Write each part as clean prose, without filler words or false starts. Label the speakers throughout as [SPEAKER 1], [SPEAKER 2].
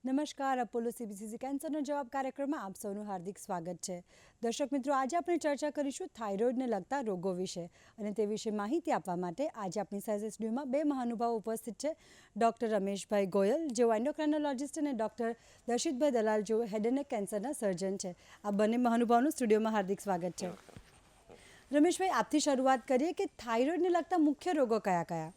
[SPEAKER 1] નમસ્કાર, અપોલો સીબીસીસી કેન્સરનો જવાબ કાર્યક્રમમાં આપ સૌનું હાર્દિક સ્વાગત છે. દર્શક મિત્રો, આજે આપણે ચર્ચા કરીશું થાઇરોઇડને લગતા રોગો વિશે, અને તે વિશે માહિતી આપવા માટે આજે આપણી સાથે સ્ટુડિયોમાં બે મહાનુભાવો ઉપસ્થિત છે. ડૉક્ટર રમેશભાઈ ગોયલ, જેઓ એન્ડોક્રાઇનોલોજિસ્ટ, અને ડૉક્ટર દર્શિતભાઈ દલાલ, જેઓ હેડ એન્ડ નેક કેન્સરના સર્જન છે. આ બંને મહાનુભાવોનું સ્ટુડિયોમાં હાર્દિક સ્વાગત છે. રમેશભાઈ, આપથી શરૂઆત કરીએ કે થાઇરોઇડને લગતા મુખ્ય રોગો કયા કયા?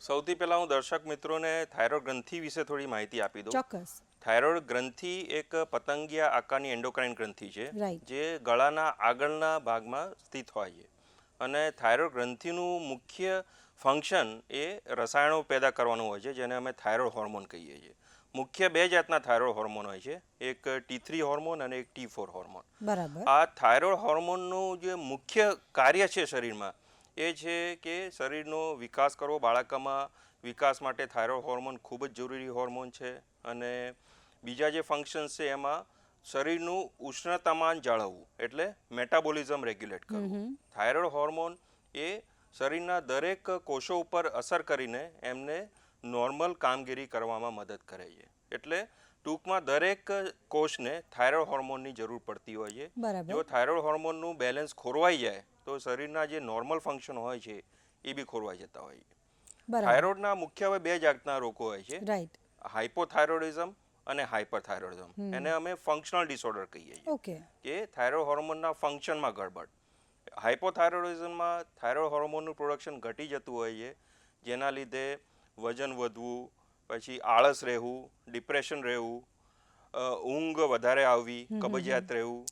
[SPEAKER 2] સૌથી પહેલા હું દર્શક મિત્રોને થાઇરોઇડ ગ્રંથિ વિશે થોડી માહિતી આપી દઉં.
[SPEAKER 1] ચોક્કસ.
[SPEAKER 2] થાઇરોઇડ ગ્રંથિ એક પતંગિયા આકારની એન્ડોક્રાઇન ગ્રંથિ છે, જે ગળાના આગળના ભાગમાં સ્થિત હોય છે. અને થાઇરોઇડ ગ્રંથિનું મુખ્ય ફંક્શન એ રસાયણો પેદા કરવાનું હોય છે, જેને અમે થાઇરોઇડ હોર્મોન કહીએ છીએ. મુખ્ય બે જાતના થાઇરોઇડ હોર્મોન હોય છે, એક T3 હોર્મોન અને એક T4 હોર્મોન.
[SPEAKER 1] બરાબર.
[SPEAKER 2] આ થાઇરોઇડ હોર્મોનનું જે મુખ્ય કાર્ય છે શરીરમાં, એ છે કે શરીરનો વિકાસ કરવો. બાળકમાં વિકાસ માટે થાઇરોઇડ હોર્મોન ખૂબ જ જરૂરી હોર્મોન છે. અને બીજા જે ફંક્શન્સ છે એમાં શરીરનું ઉષ્ણતામાન જાળવવું, એટલે મેટાબોલિઝમ રેગ્યુલેટ કરવું. થાઇરોઇડ હોર્મોન એ શરીરના દરેક કોષો ઉપર અસર કરીને એમને નોર્મલ કામગીરી કરવામાં મદદ કરે છે. એટલે ટૂંકમાં દરેક કોષને થાઇરોઇડ હોર્મોનની જરૂર પડતી હોય છે. જો થાઇરોઇડ હોર્મોનનું બેલેન્સ ખોરવાઈ જાય તો શરીરના જે નોર્મલ ફંક્શન હોય છે એ બી ખોરવાઈ જતા હોય છે. થાઇરોઇડના મુખ્ય હવે બે જાતના રોગો હોય છે, હાઇપોથાઇરોઇડિઝમ અને હાઇપરથાઇરોઇડિઝમ. એને અમે ફંક્શનલ ડિસઓર્ડર કહીએ છીએ, કે થાઇરોઇડ હોર્મોનના ફંક્શનમાં ગડબડ. હાઇપોથાઇરોઇડિઝમમાં થાઇરોઇડ હોર્મોનનું પ્રોડક્શન ઘટી જતું હોય છે, જેના લીધે વજન વધવું, પછી આળસ રહેવું, ડિપ્રેશન રહેવું, ઊંઘ વધારે આવવી, કબજિયાત રહેવું,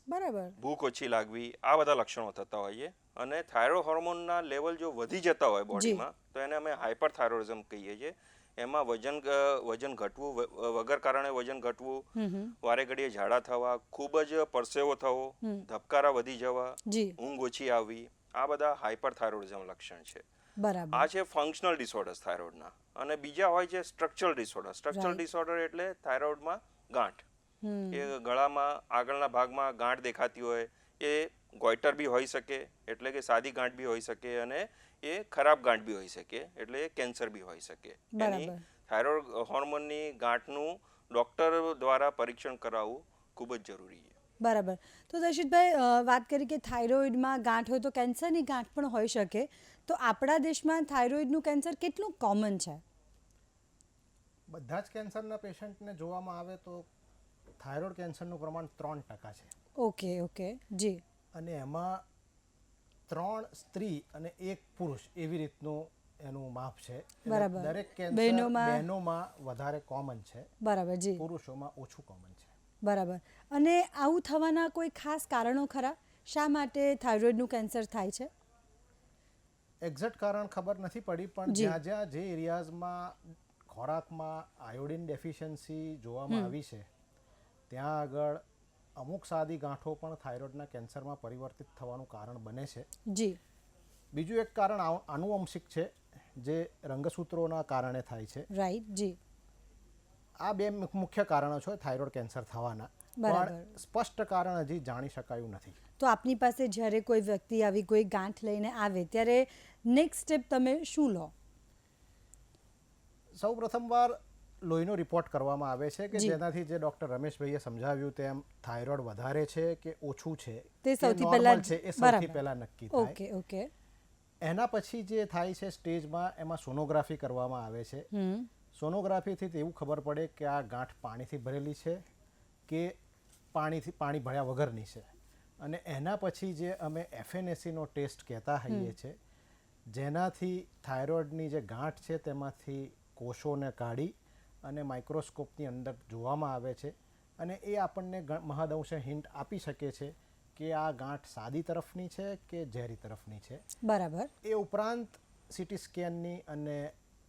[SPEAKER 2] ભૂખ ઓછી લાગવી, આ બધા લક્ષણો થતા હોય છે. અને થાઇરોઇડ હોર્મોનના લેવલ જો વધી જતા હોય બોડીમાં, તો એને અમે હાઇપરથાઇરોઇડિઝમ કહીએ છીએ. એમાં વજન ઘટવું, વગર કારણે વજન ઘટવું, વારે ઘડીએ ઝાડા થવા, ખૂબ જ પરસેવો થવો, ધબકારા વધી જવા, ઊંઘ ઓછી આવવી, આ બધા હાઇપરથાઇરોઇડિઝમ લક્ષણ છે. આ છે ફંક્શનલ ડિસઓર્ડર્સ થાઇરોઇડના. અને બીજા હોય છે સ્ટ્રક્ચરલ ડિસઓર્ડર. સ્ટ્રક્ચરલ ડિસઓર્ડર એટલે થાઇરોઇડમાં ગાંઠ, એ ગળામાં આગળના ભાગમાં ગાંઠ દેખાતી હોય, એ ગોઈટર બી હોઈ શકે, એટલે કે સાદી ગાંઠ બી હોઈ શકે, અને એ ખરાબ ગાંઠ બી હોઈ શકે, એટલે એ કેન્સર બી હોઈ શકે. એની થાઇરોઇડ હોર્મોનની ગાંઠનું ડૉક્ટર દ્વારા પરીક્ષણ કરાવવું ખૂબ જ જરૂરી છે.
[SPEAKER 1] બરાબર. તો દર્શિતભાઈ, વાત કરી કે થાઇરોઇડમાં ગાંઠ હોય તો કેન્સરની ગાંઠ પણ હોઈ શકે, તો આપણા દેશમાં થાઇરોઇડનું કેન્સર કેટલું કોમન છે?
[SPEAKER 3] બધા જ કેન્સરના પેશન્ટને જોવામાં આવે તો થાઇરોઇડ કેન્સરનું પ્રમાણ 3% છે.
[SPEAKER 1] ઓકે જી.
[SPEAKER 3] અને એમાં 3 સ્ત્રી અને 1 પુરુષ એવી રીતનું એનું માપ છે.
[SPEAKER 1] બરાબર.
[SPEAKER 3] દરેક કેન્સર બહેનોમાં વધારે કોમન છે.
[SPEAKER 1] બરાબર જી.
[SPEAKER 3] પુરુષોમાં ઓછું કોમન છે.
[SPEAKER 1] બરાબર. અને આવું થવાના કોઈ ખાસ કારણો ખરા? શા માટે થાઇરોઇડનું કેન્સર થાય છે?
[SPEAKER 3] એક્ઝેક્ટ કારણ ખબર નથી પડી, પણ જ્યાં જ્યાં જે એરિયાઝમાં ખોરાકમાં આયોડિન ડેફિશિયન્સી જોવામાં આવી છે, ત્યાં આગળ અમુક સાદી ગાંઠો પણ થાઇરોઇડના કેન્સરમાં પરિવર્તિત થવાનું કારણ બને છે. જી. બીજું એક કારણ આનુવંશિક છે, જે રંગસૂત્રોના કારણે થાય છે.
[SPEAKER 1] રાઈટ જી.
[SPEAKER 3] આ બે મુખ્ય કારણો છે થાઇરોઇડ કેન્સર થવાના. પણ સ્પષ્ટ કારણ હજી જાણી શકાયું નથી.
[SPEAKER 1] તો આપની પાસે જ્યારે કોઈ વ્યક્તિ આવી કોઈ ગાંઠ લઈને આવે ત્યારે નેક્સ્ટ સ્ટેપ તમે શું લો?
[SPEAKER 3] સૌ પ્રથમવાર લોહીનો રિપોર્ટ કરવામાં આવે છે, કે જેનાથી જે ડૉક્ટર રમેશભાઈએ સમજાવ્યું તેમ થાઇરોઇડ વધારે છે કે ઓછું છે,
[SPEAKER 1] તે સૌથી પહેલાં
[SPEAKER 3] છે, એ સૌથી પહેલાં નક્કી થાય.
[SPEAKER 1] ઓકે.
[SPEAKER 3] એના પછી જે થાય છે સ્ટેજમાં, એમાં સોનોગ્રાફી કરવામાં આવે છે. સોનોગ્રાફીથી એવું ખબર પડે કે આ ગાંઠ પાણીથી ભરેલી છે કે પાણી ભર્યા વગરની છે. અને એના પછી જે અમે FNACનો ટેસ્ટ કહેતા હોઈએ છીએ, જેનાથી થાઇરોઇડની જે ગાંઠ છે તેમાંથી કોષોને કાઢી અને માઇક્રોસ્કોપની અંદર જોવામાં આવે છે. અને એ આપણને મહદઅંશે હિન્ટ આપી શકે છે કે આ ગાંઠ સાદી તરફની છે કે ઝેરી તરફની છે.
[SPEAKER 1] બરાબર.
[SPEAKER 3] એ ઉપરાંત CT સ્કેનની અને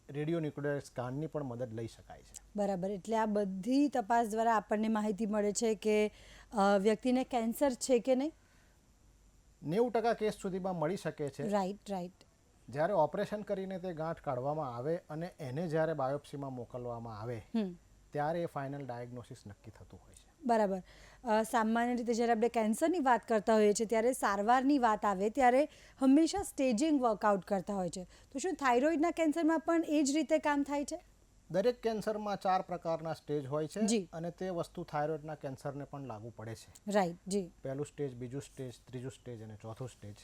[SPEAKER 3] રેડિયોન્યુક્લિયર સ્કેનની પણ મદદ લઈ શકાય છે.
[SPEAKER 1] બરાબર. એટલે આ બધી તપાસ દ્વારા આપણને માહિતી મળે છે કે વ્યક્તિને કેન્સર છે કે નહીં?
[SPEAKER 3] 90% કેસ સુધીમાં મળી શકે છે.
[SPEAKER 1] રાઈટ.
[SPEAKER 3] જ્યારે ઓપરેશન કરીને તે ગાંઠ કાઢવામાં આવે અને એને જ્યારે બાયોપ્સીમાં મોકલવામાં આવે, ત્યારે એ ફાઇનલ ડાયગ્નોસિસ નક્કી થતું હોય છે.
[SPEAKER 1] બરાબર. સામાન્ય રીતે જ્યારે આપણે કેન્સરની વાત કરતા હોઈએ છીએ, ત્યારે સારવારની વાત આવે ત્યારે હંમેશા સ્ટેજિંગ વર્કઆઉટ કરતા હોય છે. તો શું થાઇરોઇડના કેન્સરમાં પણ એ જ રીતે કામ થાય છે?
[SPEAKER 3] દરેક કેન્સરમાં 4 પ્રકારના સ્ટેજ હોય છે
[SPEAKER 1] જી.
[SPEAKER 3] અને તે વસ્તુ થાઇરોઇડના કેન્સરને પણ લાગુ પડે છે.
[SPEAKER 1] રાઈટ, જી.
[SPEAKER 3] પહેલું સ્ટેજ, બીજું સ્ટેજ, ત્રીજું સ્ટેજ અને ચોથું સ્ટેજ.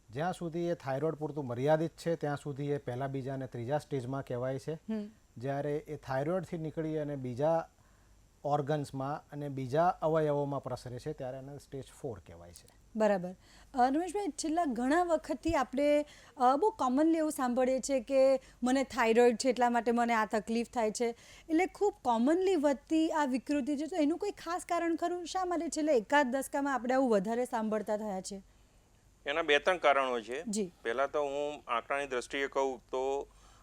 [SPEAKER 3] જ્યાં સુધી એ થાઇરોઇડ પૂરતું મર્યાદિત છે ત્યાં સુધી એ પહેલા, બીજા અને ત્રીજા સ્ટેજમાં કહેવાય છે. જ્યારે એ થાઇરોઇડથી નીકળી અને બીજા ઓર્ગન્સમાં અને બીજા અવયવોમાં પ્રસરે છે ત્યારે એને સ્ટેજ 4 કહેવાય છે.
[SPEAKER 1] બરાબર. રમેશભાઈ, છેલ્લા ઘણા વખતથી આપણે બહુ કોમનલી એવું સાંભળીએ છીએ કે મને થાઇરોઇડ છે એટલા માટે મને આ તકલીફ થાય છે. એટલે ખૂબ કોમનલી વધતી આ વિકૃતિ છે, તો એનું કોઈ ખાસ કારણ ખરું? શા માટે છેલ્લા એકાદ દશકામાં આપણે આવું વધારે સાંભળતા થયા છે?
[SPEAKER 2] એના 2-3 કારણો છે.
[SPEAKER 1] જી.
[SPEAKER 2] પહેલાં તો હું આંકડાની દ્રષ્ટિએ કહું તો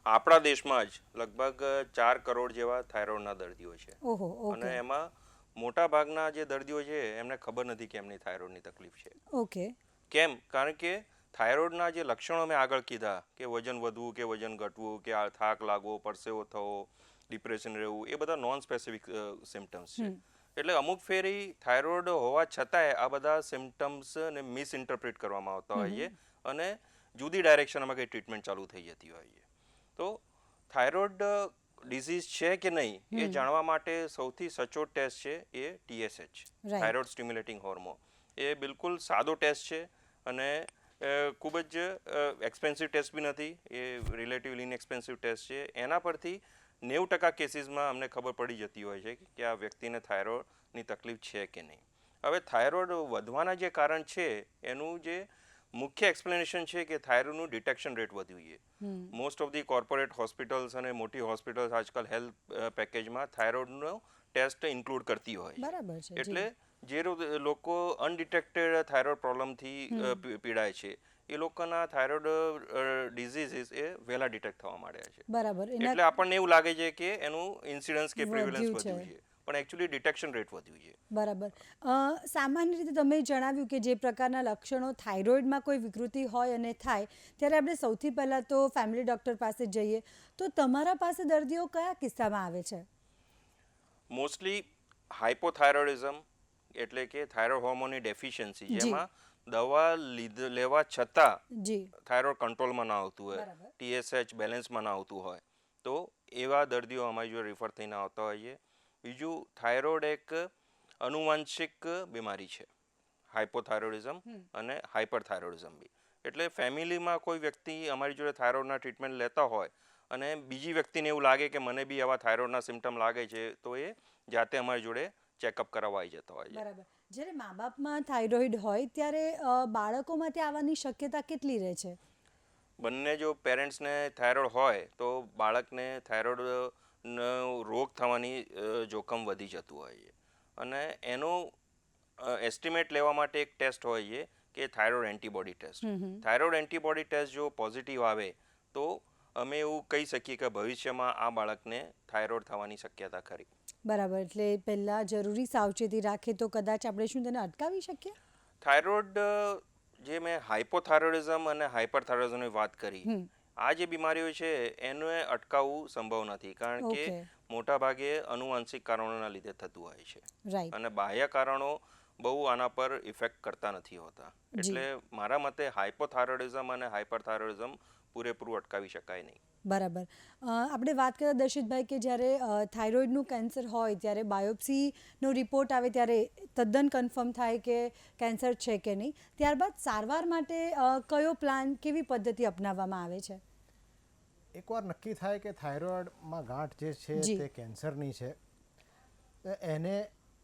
[SPEAKER 2] આપણા દેશમાં જ લગભગ 4 કરોડ જેવા થાઇરોઇડના દર્દીઓ છે.
[SPEAKER 1] ઓહો,
[SPEAKER 2] અને
[SPEAKER 1] ઓકે.
[SPEAKER 2] એમાં મોટા ભાગના જે દર્દીઓ છે એમને ખબર નથી કે એમની થાઇરોઇડની તકલીફ છે.
[SPEAKER 1] ઓકે.
[SPEAKER 2] કેમ? કારણ કે થાઇરોઇડના જે લક્ષણો મેં આગળ કીધા કે વજન વધવું કે વજન ઘટવું કે આ થાક લાગવો, પરસેવો થવો, ડિપ્રેશન રહેવું, એ બધા નોન સ્પેસિફિક સિમ્ટમ્સ છે. એટલે અમુક ફેરી થાઇરોઇડ હોવા છતાંય આ બધા સિમ્ટમ્સને મિસઇન્ટરપ્રિટ કરવામાં આવતા હોય છે અને જુદી ડાયરેક્શનમાં કંઈ ટ્રીટમેન્ટ ચાલુ થઈ જતી હોય છે. તો થાઇરોઇડ ડિઝીઝ છે કે નહીં એ જાણવા માટે સૌથી સચોટ ટેસ્ટ છે એ TSH, થાઇરોઇડ સ્ટિમ્યુલેટિંગ હોર્મોન. એ બિલકુલ સાદો ટેસ્ટ છે અને ખૂબ જ એક્સપેન્સિવ ટેસ્ટ બી નથી. એ રિલેટિવલી ઇનએક્સપેન્સિવ ટેસ્ટ છે. એના પરથી 90% કેસીસમાં અમને ખબર પડી જતી હોય છે કે આ વ્યક્તિને થાઇરોઇડની તકલીફ છે કે નહીં. હવે થાઇરોઇડ વધવાના જે કારણ છે એનું જે મુખ્ય એક્સપ્લેનેશન છે કે થાઇરોઇડનું ડિટેક્શન રેટ વધ્યું છે. Most of the corporate hospitals અને મોટી હોસ્પિટલ્સ આજકાલ હેલ્થ પેકેજમાં થાઇરોઇડનો ટેસ્ટ ઇન્ક્લુડ કરતી હોય છે.
[SPEAKER 1] બરાબર છે.
[SPEAKER 2] એટલે જે લોકો અનડિટેક્ટેડ થાઇરોઇડ પ્રોબ્લેમથી પીડાય છે એ લોકોના થાઇરોઇડ ડિઝીઝીસ એ વહેલા ડિટેક્ટ થવા માંડ્યા છે.
[SPEAKER 1] બરાબર.
[SPEAKER 2] એટલે આપણને એવું લાગે છે કે એનું ઇન્સિડન્સ કે પ્રિવેલન્સ વધ્યું છે, પણ એકચ્યુઅલી ડિટેક્શન રેટ વધ્યું છે.
[SPEAKER 1] બરાબર. સામાન્ય રીતે તમે જણાવ્યું કે જે પ્રકારના લક્ષણો થાઇરોઇડમાં કોઈ વિકૃતિ હોય અને થાય ત્યારે આપણે સૌથી પહેલાં તો ફેમિલી ડૉક્ટર પાસે જઈએ. તો તમારા પાસે દર્દીઓ કયા કિસ્સામાં આવે છે?
[SPEAKER 2] મોસ્ટલી હાઇપોથાઇરોઇડિઝમ એટલે કે થાઇરોઇડ હોર્મોનની ડેફિશિયન્સી, જેમાં દવા લેવા છતાં થાઇરોઇડ કંટ્રોલમાં ના આવતું હોય, TSH બેલેન્સમાં ના આવતું હોય, તો એવા દર્દીઓ અમારી જોડે રિફર થઈને આવતા હોય છે. બીજું, થાઇરોઇડ એક અનુવાંશિક બીમારી છે, હાઇપોથાઇરોઇડિઝમ અને હાઇપરથાઇરોઇડિઝમ બી. એટલે ફેમિલીમાં કોઈ વ્યક્તિ અમારી જોડે થાઇરોઇડના ટ્રીટમેન્ટ લેતા હોય અને બીજી વ્યક્તિને એવું લાગે કે મને બી આવા થાઇરોઇડના સિમ્ટમ લાગે છે, તો એ જાતે અમારી જોડે ચેકઅપ કરાવવા આવી જતા હોય છે.
[SPEAKER 1] બરાબર. જ્યારે મા બાપમાં થાઇરોઇડ હોય ત્યારે બાળકોમાં તે આવવાની શક્યતા કેટલી રહે છે?
[SPEAKER 2] બંને જો પેરેન્ટ્સને થાઇરોઇડ હોય તો બાળકને થાઇરોઇડનો રોગ થવાની જોખમ વધી જતું હોય છે. અને એનો એસ્ટિમેટ લેવા માટે એક ટેસ્ટ હોય છે કે thyroid antibody test. Thyroid antibody test જો પોઝિટિવ આવે તો અમે એવું કહી શકીએ કે ભવિષ્યમાં આ બાળકને થાઇરોઇડ થવાની શક્યતા ખરી.
[SPEAKER 1] બરાબર. એટલે પહેલાં જરૂરી સાવચેતી રાખીએ તો કદાચ આપણે શું તેને અટકાવી શકીએ?
[SPEAKER 2] થાઇરોઇડ, જે મેં હાઇપોથાઇરોઇડિઝમ અને હાઇપરથાઇરોઇડિઝમની વાત કરી, આ જે બીમારીઓ છે એને અટકાવવું સંભવ નથી, કારણ કે મોટા ભાગે આનુવંશિક કારણોના લીધે થતું હોય છે અને બાહ્ય કારણો બહુ આના પર ઇફેક્ટ કરતા નથી હોતા. એટલે મારા મતે હાઇપોથાઇરોઇડિઝમ અને હાઇપરથાઇરોઇડિઝમ પૂરેપૂરું અટકાવી શકાય નહીં.
[SPEAKER 1] બરાબર. આપણે વાત કરીએ દર્શિતભાઈ કે જ્યારે થાઇરોઇડનું કેન્સર હોય ત્યારે બાયોપ્સીનો રિપોર્ટ આવે ત્યારે તદ્દન કન્ફર્મ થાય કે કેન્સર છે કે નહીં. ત્યારબાદ સારવાર માટે કયો પ્લાન, કેવી પદ્ધતિ અપનાવવામાં આવે છે?
[SPEAKER 3] એકવાર નક્કી થાય કે થાઇરોઇડમાં ગાંઠ જે છે તે કેન્સરની છે, એને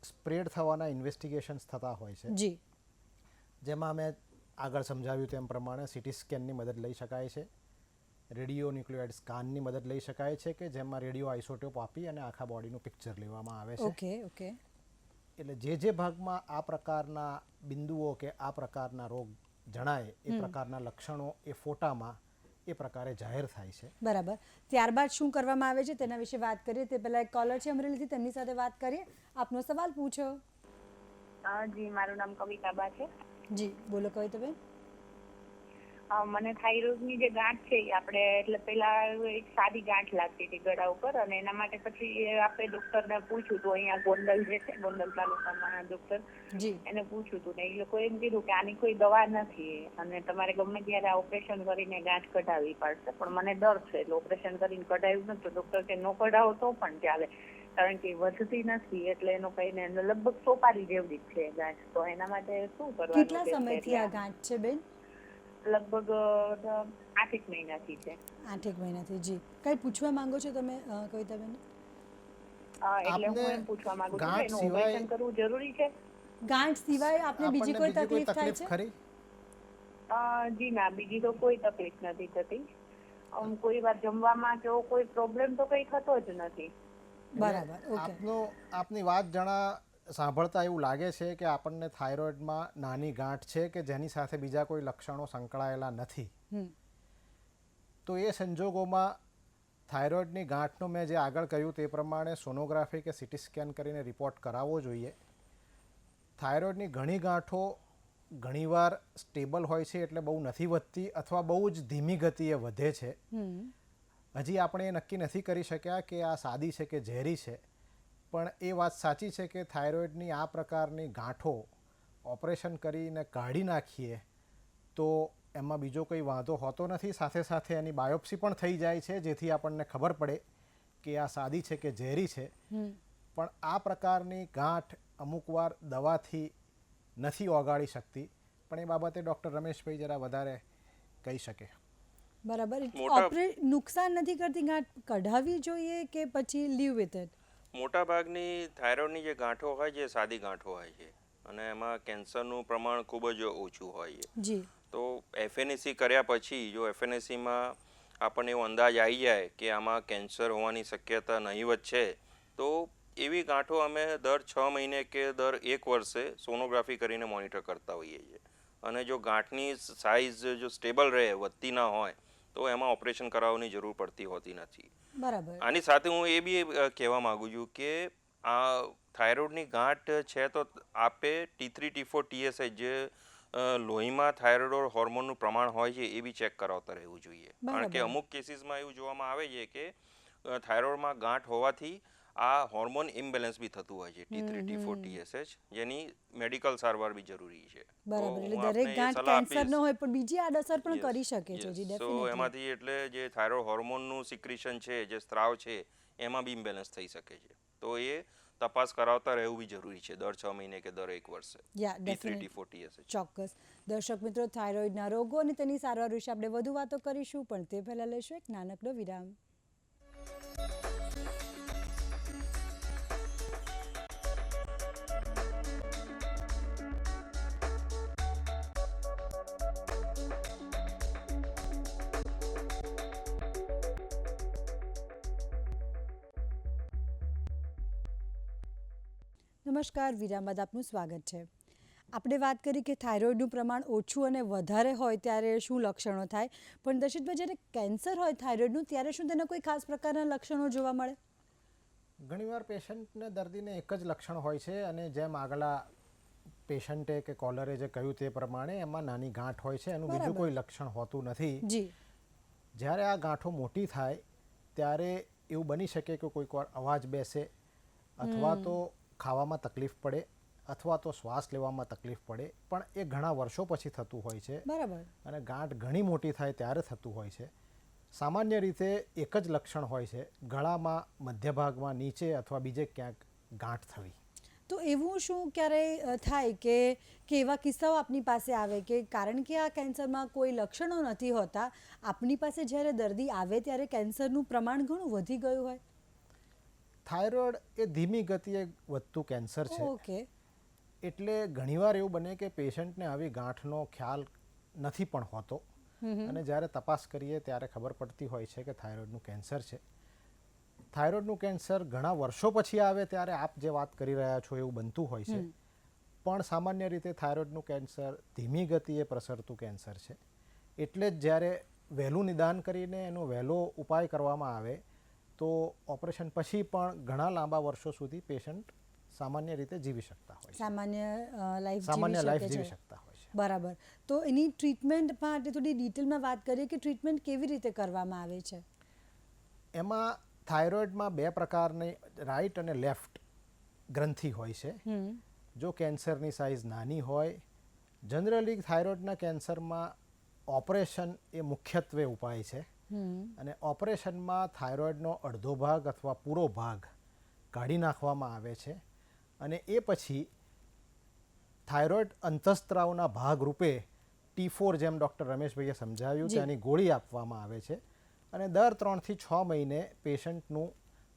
[SPEAKER 3] સ્પ્રેડ થવાના ઇન્વેસ્ટિગેશન્સ થતા હોય છે, જેમાં મેં આગળ સમજાવ્યું તેમ પ્રમાણે સીટી સ્કેનની મદદ લઈ શકાય છે, રેડિયો ન્યુક્લિયોઇડ સ્કાનની મદદ લઈ શકાય છે કે જેમાં રેડિયો આઇસોટોપ આપી અને આખા બોડીનું પિક્ચર લેવામાં આવે છે. એટલે જે ભાગમાં આ પ્રકારના બિંદુઓ કે આ પ્રકારના રોગ જણાય એ પ્રકારના લક્ષણો એ ફોટામાં એ પ્રકારે જાહેર થાય છે.
[SPEAKER 1] બરાબર. ત્યારબાદ શું કરવામાં આવે છે તેના વિશે વાત કરીએ તે પહેલાં એક કોલર છે અમરેલીથી, તેમની સાથે વાત કરીએ. આપનો સવાલ પૂછો.
[SPEAKER 4] જી, મારું નામ કવિતાબા છે.
[SPEAKER 1] જી, બોલો કવિતાબેન.
[SPEAKER 4] મને થાઇરોઇડની જે ગાંઠ છે એ આપણે એટલે પેલા એક સાદી ગાંઠ લાગતી હતી ગળા ઉપર, અને એના માટે પછી આપણે ડૉક્ટરને પૂછ્યું હતું, અહીંયા ગોંડલ જે છે ગોંડલ તાલુકાના ડૉક્ટર,
[SPEAKER 1] જી
[SPEAKER 4] એને પૂછ્યું હતું ને એ લોકો એમ કીધું કે આની કોઈ દવા નથી અને તમારે ગમે ત્યારે ઓપરેશન કરીને ગાંઠ કઢાવવી પડશે. પણ મને ડર છે એટલે ઓપરેશન કરીને કઢાવ્યું નથી. તો ડૉક્ટર કે ન કઢાવો તો પણ ચાલે, કારણ કે વધતી નથી એટલે એનો કહીને લગભગ સોપારી જેવડી જ છે ગાંઠ. તો એના માટે શું કરવાનું?
[SPEAKER 1] કેટલા સમયથી આ ગાંઠ છે બેન?
[SPEAKER 4] લગભગ 8 મહિનાથી છે.
[SPEAKER 1] 8 મહિનાથી. જી કઈ પૂછવા માંગો છો તમે કવિતાબેન?
[SPEAKER 4] એટલે હું એમ પૂછવા માંગુ છું કે એનું ઓપરેશન કરવું જરૂરી છે?
[SPEAKER 1] ગાંઠ સિવાય આપને બીજી કોઈ તકલીફ થાય છે?
[SPEAKER 3] ખરી?
[SPEAKER 4] જી ના, બીજી તો કોઈ તકલીફ નથી થતી. કોઈ વાર જમવામાં કે કોઈ પ્રોબ્લેમ તો કઈ થતો જ નથી.
[SPEAKER 1] બરાબર, ઓકે.
[SPEAKER 3] આપની વાત સાંભળતા એવું લાગે છે કે આપણને થાઇરોઇડમાં નાની ગાંઠ છે કે જેની સાથે બીજા કોઈ લક્ષણો સંકળાયેલા નથી. તો એ સંજોગોમાં થાઇરોઇડની ગાંઠનો મેં જે આગળ કહ્યું તે પ્રમાણે સોનોગ્રાફી કે સીટી સ્કેન કરીને રિપોર્ટ કરાવવો જોઈએ. થાઇરોઇડની ઘણી ગાંઠો ઘણીવાર સ્ટેબલ હોય છે એટલે બહુ નથી વધતી અથવા બહુ જ ધીમી ગતિએ વધે છે. હજી આપણે એ નક્કી નથી કરી શક્યા કે આ સાદી છે કે ઝેરી છે. પણ એ વાત સાચી છે કે થાઇરોઇડની આ પ્રકારની ગાંઠો ઓપરેશન કરીને કાઢી નાખીએ તો એમાં બીજો કોઈ વાંધો હોતો નથી. સાથે સાથે એની બાયોપ્સી પણ થઈ જાય છે જેથી આપણને ખબર પડે કે આ સાદી છે કે ઝેરી છે. પણ આ પ્રકારની ગાંઠ અમુકવાર દવાથી નથી ઓગાળી શકતી. પણ એ બાબતે ડૉક્ટર રમેશભાઈ જરા વધારે કહી શકે.
[SPEAKER 1] બરાબર. નુકસાન નથી કરતી ગાંઠ? કઢાવવી જોઈએ કે પછી લીવ વિથ ઇટ?
[SPEAKER 2] મોટાભાગની થાઇરોઇડની જે ગાંઠો હોય છે સાદી ગાંઠો હોય છે અને એમાં કેન્સરનું પ્રમાણ ખૂબ જ ઓછું હોય છે.
[SPEAKER 1] જી.
[SPEAKER 2] તો એફએનએસી કર્યા પછી જો એફએનએસીમાં આપણને એવો અંદાજ આવી જાય કે આમાં કેન્સર હોવાની શક્યતા નહીવત છે તો એવી ગાંઠો અમે દર 6 મહિને કે દર 1 વર્ષે સોનોગ્રાફી કરીને મોનિટર કરતા હોઈએ છીએ. અને જો ગાંઠની સાઇઝ જો સ્ટેબલ રહે, વધતી ના હોય તો એમાં ઓપરેશન કરાવવાની જરૂર પડતી હોતી નથી.
[SPEAKER 1] બરાબર.
[SPEAKER 2] આની સાથે હું એ બી કહેવા માગું છું કે આ થાઇરોઇડની ગાંઠ છે તો આપે T3 T4 TSH જે લોહીમાં થાઇરોઇડ હોર્મોનનું પ્રમાણ હોય છે એ બી ચેક કરાવતા રહેવું જોઈએ. કારણ કે અમુક કેસીસમાં એવું જોવામાં આવે છે કે થાઇરોઇડમાં ગાંઠ હોવાથી આ હોર્મોન ઇમ્બેલેન્સ બી થતું હોય છે T3 T4 TSH, જેની મેડિકલ સારવાર બી જરૂરી છે.
[SPEAKER 1] બરાબર. એટલે દરેક ગાંઠ કેન્સર ન હોય પણ બીજી આડઅસર પણ કરી શકે છે. જી,
[SPEAKER 2] તો
[SPEAKER 1] ડેફિનેટલી.
[SPEAKER 2] એમાંથી એટલે જે થાઇરોઇડ હોર્મોનનું સિક્રેશન છે, જે સ્ત્રાવ છે, એમાં બી ઇમ્બેલેન્સ થઈ શકે છે. તો એ તપાસ કરાવતા રહેવું બી જરૂરી છે દર 6 મહિને કે દર 1 વર્ષે. T3 T4 TSH.
[SPEAKER 1] ચોક્કસ. દર્શક મિત્રો, થાઇરોઇડના રોગો અને તેની સારવાર વિશે આપણે વધુ વાતો કરીશું, પણ તે પહેલાં લેશું એક નાનકડો વિરામ. નમસ્કાર, વિરામ બાદ આપનું સ્વાગત છે. આપણે વાત કરી કે થાઇરોઇડનું પ્રમાણ ઓછું અને વધારે હોય ત્યારે શું લક્ષણો થાય, પણ દર્શિતભાઈ જ્યારે કેન્સર હોય થાઇરોઇડનું ત્યારે શું તેના કોઈ ખાસ પ્રકારના લક્ષણો જોવા મળે?
[SPEAKER 3] ઘણીવાર પેશન્ટને દર્દીને એક જ લક્ષણ હોય છે અને જેમ આગલા પેશન્ટે કે કોલરે જે કહ્યું તે પ્રમાણે એમાં નાની ગાંઠ હોય છે, એનું બીજું કોઈ લક્ષણ હોતું નથી.
[SPEAKER 1] જી.
[SPEAKER 3] જ્યારે આ ગાંઠો મોટી થાય ત્યારે એવું બની શકે કે કોઈક વાર અવાજ બેસે અથવા તો ખાવામાં તકલીફ પડે અથવા તો શ્વાસ લેવામાં તકલીફ પડે, પણ એ ઘણા વર્ષો પછી થતું હોય છે.
[SPEAKER 1] બરાબર.
[SPEAKER 3] અને ગાંઠ ઘણી મોટી થાય ત્યારે થતું હોય છે. સામાન્ય રીતે એક જ લક્ષણ હોય છે, ગળામાં મધ્ય ભાગમાં નીચે અથવા બીજે ક્યાંક ગાંઠ થવી.
[SPEAKER 1] તો એવું શું ક્યારેય થાય કે એવા કિસ્સાઓ આપની પાસે આવે કે કારણ કે આ કેન્સરમાં કોઈ લક્ષણો નથી હોતા, આપની પાસે જ્યારે દર્દી આવે ત્યારે કેન્સરનું પ્રમાણ ઘણું વધી ગયું હોય?
[SPEAKER 3] થાઇરોઇડ એ ધીમી ગતિએ વધતું કેન્સર છે.
[SPEAKER 1] ઓકે.
[SPEAKER 3] એટલે ઘણીવાર એવું બને કે પેશન્ટને આવી ગાંઠનો ખ્યાલ નથી પણ હોતો અને જ્યારે તપાસ કરીએ ત્યારે ખબર પડતી હોય છે કે થાઇરોઇડનું કેન્સર છે. થાઇરોઇડનું કેન્સર ઘણા વર્ષો પછી આવે ત્યારે આપ જે વાત કરી રહ્યા છો એવું બનતું હોય છે. પણ સામાન્ય રીતે થાઇરોઇડનું કેન્સર ધીમી ગતિએ પ્રસરતું કેન્સર છે. એટલે જ જ્યારે વહેલું નિદાન કરીને એનો વહેલો ઉપાય કરવામાં આવે તો ઓપરેશન પછી પણ ઘણા લાંબા વર્ષો સુધી પેશન્ટ સામાન્ય રીતે જીવી શકતા હોય છે.
[SPEAKER 1] સામાન્ય લાઈફ
[SPEAKER 3] જીવી શકતા હોય છે.
[SPEAKER 1] બરાબર. તો એની ટ્રીટમેન્ટ માટે થોડી ડિટેલમાં વાત કરીએ કે ટ્રીટમેન્ટ કેવી રીતે કરવામાં આવે છે.
[SPEAKER 3] એમાં થાઇરોઇડમાં બે પ્રકારની રાઈટ અને લેફ્ટ ગ્રંથિ હોય છે. જો કેન્સરની સાઇઝ નાની હોય, જનરલી થાઇરોઇડના કેન્સરમાં ઓપરેશન એ મુખ્યત્વે ઉપાય છે. અને ઓપરેશનમાં થાઇરોઇડનો અડધો ભાગ અથવા પૂરો ભાગ કાઢી નાખવામાં આવે છે. અને એ પછી થાઇરોઇડ અંતઃસ્ત્રાવના ભાગરૂપે T4, જેમ ડૉક્ટર રમેશભાઈએ સમજાવ્યું,
[SPEAKER 1] જી.
[SPEAKER 3] તેની ગોળી આપવામાં આવે છે. અને દર 3 થી 6 મહિને પેશન્ટનું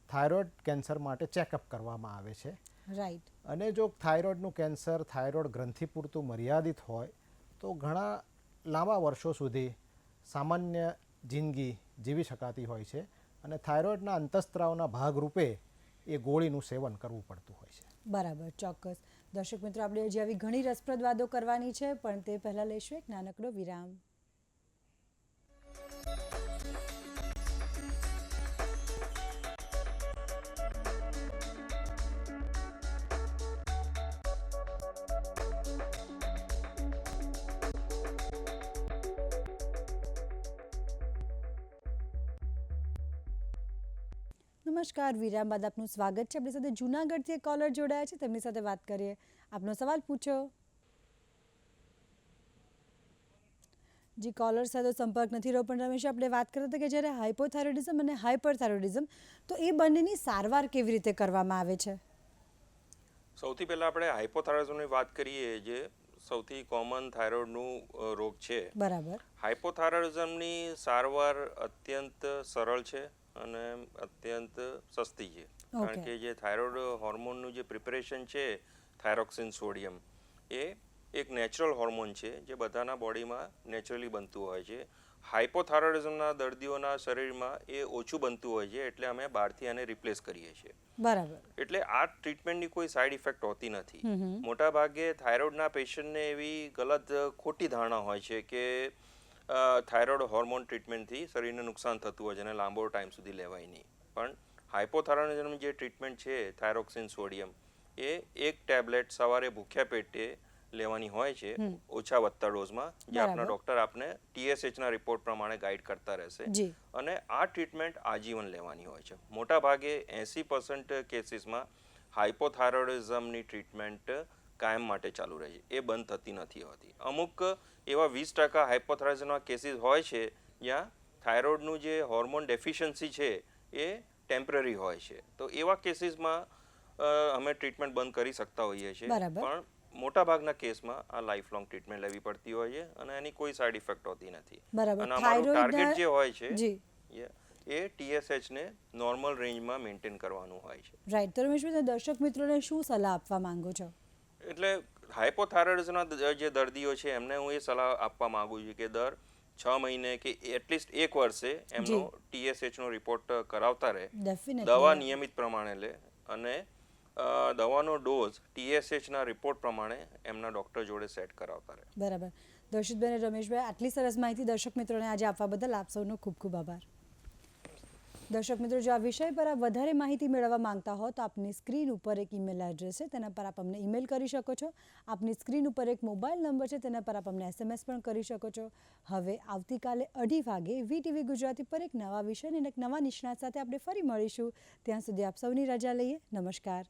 [SPEAKER 3] થાઇરોઇડ કેન્સર માટે ચેકઅપ કરવામાં આવે છે.
[SPEAKER 1] રાઈટ.
[SPEAKER 3] અને જો થાઇરોઇડનું કેન્સર થાઇરોઇડ ગ્રંથિ પૂરતું મર્યાદિત હોય તો ઘણા લાંબા વર્ષો સુધી સામાન્ય જિંદગી જીવી શકાતી હોય છે. અને થાઇરોઇડના અંતઃસ્ત્રાવના ભાગરૂપે એ ગોળીનું સેવન કરવું પડતું હોય છે.
[SPEAKER 1] બરાબર, ચોક્કસ. દર્શક મિત્રો, આપણે હજી આવી ઘણી રસપ્રદ વાતો કરવાની છે, પણ તે પહેલાં લઈશું એક નાનકડો વિરામ. નમસ્કાર, વિરામ બાદ આપનું સ્વાગત છે. આપણી સાથે જૂનાગઢથી એક કોલર જોડાયા છે, તેમની સાથે વાત કરીએ. આપનો સવાલ પૂછો. જી, કોલર સાથે સંપર્ક નથી રહ્યો, પણ રમેશ, આપણે વાત કરતા હતા કે જ્યારે હાઇપોથાઇરોઇડિઝમ અને હાઇપરથાઇરોઇડિઝમ, તો એ બંનેની સારવાર કેવી રીતે કરવામાં આવે છે.
[SPEAKER 2] સૌથી પહેલાં આપણે હાઇપોથાઇરોઇડિઝમની વાત કરીએ, જે સૌથી કોમન થાઇરોઇડનું રોગ છે.
[SPEAKER 1] બરાબર.
[SPEAKER 2] હાઇપોથાઇરોઇડિઝમની સારવાર અત્યંત સરળ છે અને અત્યંત સસ્તી છે. કારણ કે જે થાઇરોઇડ હોર્મોનનું જે પ્રિપરેશન છે, થાઇરોક્સિન સોડિયમ, એ એક નેચરલ હોર્મોન છે જે બધાના બોડીમાં નેચરલી બનતું હોય છે. હાઇપોથાઇરોઇડિઝમના દર્દીઓના શરીરમાં એ ઓછું બનતું હોય છે, એટલે અમે બહારથી આને રિપ્લેસ કરીએ છીએ.
[SPEAKER 1] બરાબર.
[SPEAKER 2] એટલે આ ટ્રીટમેન્ટની કોઈ સાઈડ ઇફેક્ટ હોતી નથી. મોટા ભાગે થાઇરોઇડના પેશન્ટને એવી ગલત ખોટી ધારણા હોય છે કે થાઇરોઇડ હોર્મોન ટ્રીટમેન્ટથી શરીરને નુકસાન થતું હોય છે અને લાંબો ટાઈમ સુધી લેવાય નહીં. પણ હાઇપોથાઇરોઇડિઝમની જે ટ્રીટમેન્ટ છે, થાઇરોક્સિન સોડિયમ, એ એક ટેબ્લેટ સવારે ભૂખ્યા પેટે લેવાની હોય છે, ઓછા વધતા ડોઝમાં, જે આપના ડૉક્ટર આપને TSHના રિપોર્ટ પ્રમાણે ગાઈડ કરતા રહેશે. અને આ ટ્રીટમેન્ટ આજીવન લેવાની હોય છે. મોટા ભાગે 80% કેસીસમાં હાઇપોથાઇરોઇડિઝમની ટ્રીટમેન્ટ કાયમ માટે ચાલુ રહે છે, એ બંધ થતી નથી હોતી. અમુક એવા 20% હાઇપોથાઇરોઇડિઝમના કેસીસ હોય છે જ્યાં થાઇરોઇડનું જે હોર્મોન ડેફિશિયન્સી છે એ ટેમ્પરરી હોય છે. તો એવા કેસીસમાં અમે ટ્રીટમેન્ટ બંધ કરી શકતા હોઈએ છીએ, પણ મોટાભાગના કેસમાં આ લાઈફ લોંગ ટ્રીટમેન્ટ લેવી પડતી હોય છે અને એની કોઈ સાઈડ ઇફેક્ટ હોતી નથી. અને અમારું ટાર્ગેટ જે હોય છે એ TSHને નોર્મલ રેન્જમાં મેન્ટેન કરવાનું હોય છે.
[SPEAKER 1] રાઈટ. તો રમેશભાઈ, દર્શક મિત્રોને શું સલાહ આપવા માંગો છો?
[SPEAKER 2] એટલે હાઇપોથાઇરોઇડિઝમના જે દર્દીઓ છે એમને હું એ સલાહ આપવા માંગુ છું કે દર 6 મહિને કે એટલીસ્ટ 1 વર્ષે એમનો TSHનો રિપોર્ટ કરાવતા રહે, દવા નિયમિત પ્રમાણે લે અને દવાનો ડોઝ TSHના રિપોર્ટ પ્રમાણે એમના ડૉક્ટર જોડે સેટ કરાવતા રહે.
[SPEAKER 1] બરાબર. દર્શિતભાઈ અને રમેશભાઈ, આટલી સરસ માહિતી દર્શક મિત્રોને આજે આપવા બદલ આપ સૌનો ખૂબ ખૂબ આભાર. દર્શક મિત્રો, જો આ વિષય પર આપ વધારે માહિતી મેળવવા માંગતા હો તો આપની સ્ક્રીન ઉપર એક ઈમેલ એડ્રેસ છે, તેના પર આપ અમને ઈમેલ કરી શકો છો. આપની સ્ક્રીન ઉપર એક મોબાઈલ નંબર છે, તેના પર આપ અમને SMS પણ કરી શકો છો. હવે આવતીકાલે 2:30 વાગે VTV ગુજરાતી પર એક નવા વિષય અને એક નવા નિષ્ણાત સાથે આપણે ફરી મળીશું. ત્યાં સુધી આપ સૌની રજા લઈએ. નમસ્કાર.